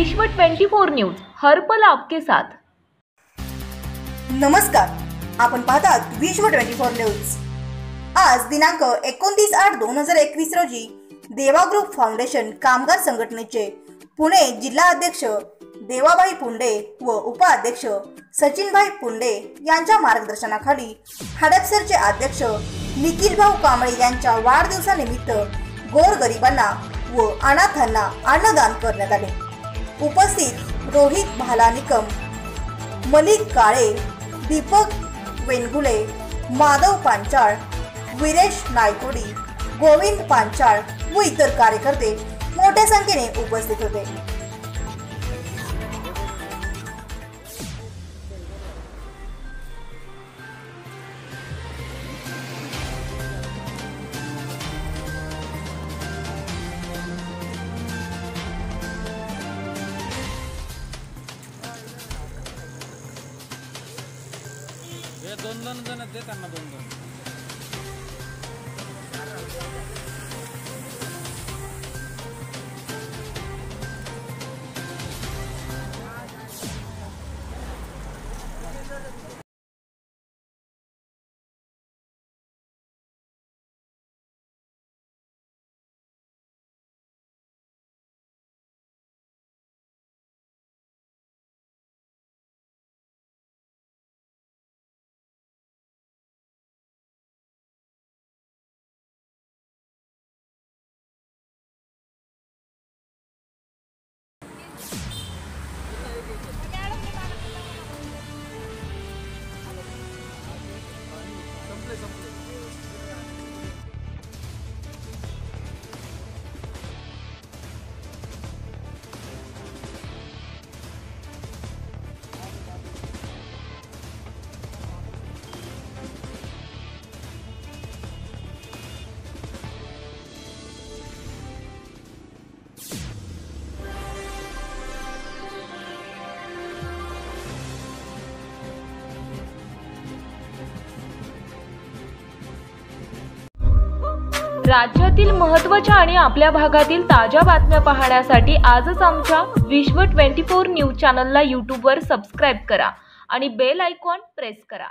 विश्व 24 न्यूज हर पल आपके साथ। नमस्कार, आपण पाहतात विश्व 24 न्यूज। आज दिनांक 29/8/2021 रोजी देवा ग्रुप फाउंडेशन कामगार संघटनेचे पुणे जिल्हा अध्यक्ष देवाबाई पुंडे व उपाध्यक्ष सचिनभाई पुंडे यांच्या मार्गदर्शनाखाली हडपसरचे अध्यक्ष निखिल भाऊ कांबळे यांच्या वाढदिवसानिमित्त गोरगरिबांना व अनाथांना अन्नदान करण्यात आले। उपस्थित रोहित भालानिकम, मलिक काळे, दीपक वेनगुले, माधव पांचाळ, विरेश नायकोडी, गोविंद पांचाळ व इतर कार्यकर्ते मोठ्या संख्येने उपस्थित होते। दोन जण दे त्यांना दोन राज्यातील महत्त्वाच्या आणि आपल्या भागातील ताज्या बातम्या पाहण्यासाठी आजच आमच्या विश्व 24 न्यूज चॅनलला YouTube वर सबस्क्राइब करा आणि बेल आयकॉन प्रेस करा।